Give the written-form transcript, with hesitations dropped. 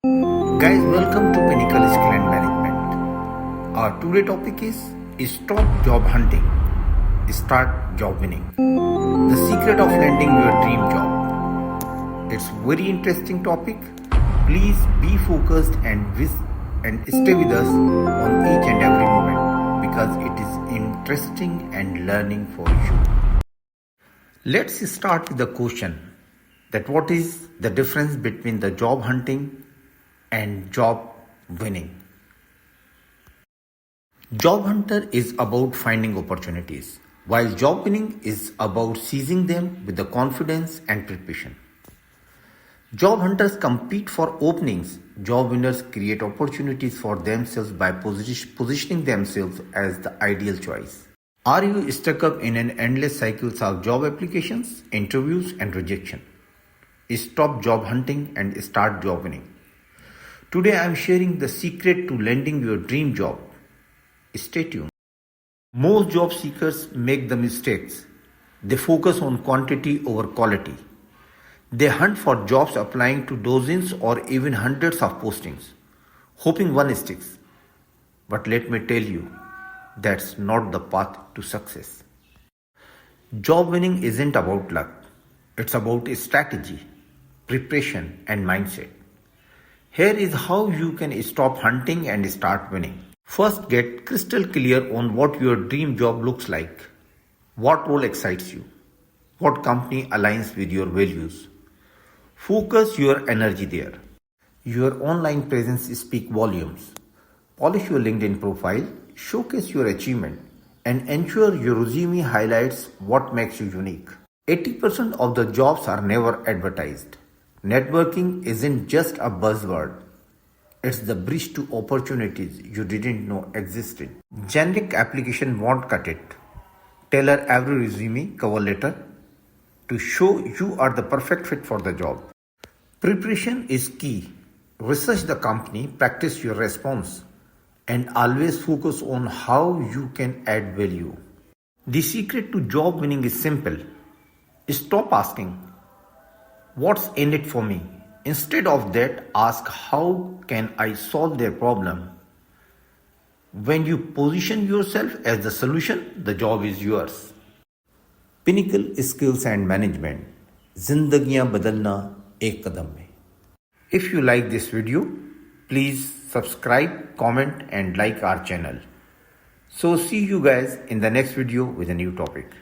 Guys, welcome to Pinnacle Skill and Management. Our today topic is stop job hunting, start job winning. The secret of landing your dream job. It's very interesting topic. Please be focused and stay with us on each and every moment because it is interesting and learning for you. Let's start with the question that what is the difference between the job hunting and job winning. Job hunter is about finding opportunities, while job winning is about seizing them with the confidence and preparation. Job hunters compete for openings. Job winners create opportunities for themselves by positioning themselves as the ideal choice. Are you stuck up in an endless cycle of job applications, interviews, and rejection? Stop job hunting and start job winning. Today I am sharing the secret to landing your dream job. Stay tuned. Most job seekers make the mistakes. They focus on quantity over quality. They hunt for jobs applying to dozens or even hundreds of postings, hoping one sticks. But let me tell you, that's not the path to success. Job winning isn't about luck. It's about strategy, preparation, and mindset. Here is how you can stop hunting and start winning. First, get crystal clear on what your dream job looks like. What role excites you? What company aligns with your values? Focus your energy there. Your online presence speaks volumes. Polish your LinkedIn profile, showcase your achievement, and ensure your resume highlights what makes you unique. 80% of the jobs are never advertised. Networking isn't just a buzzword. It's the bridge to opportunities you didn't know existed. Generic application won't cut it. Tailor every resume, cover letter to show you are the perfect fit for the job. Preparation is key. Research the company, practice your response, and always focus on how you can add value. The secret to job winning is simple. Stop asking, what's in it for me? Instead of that, ask how can I solve their problem? When you position yourself as the solution, the job is yours. Pinnacle Skills and Management. Zindagiyan badalna ek kadam mein. If you like this video, please subscribe, comment and like our channel. So see you guys in the next video with a new topic.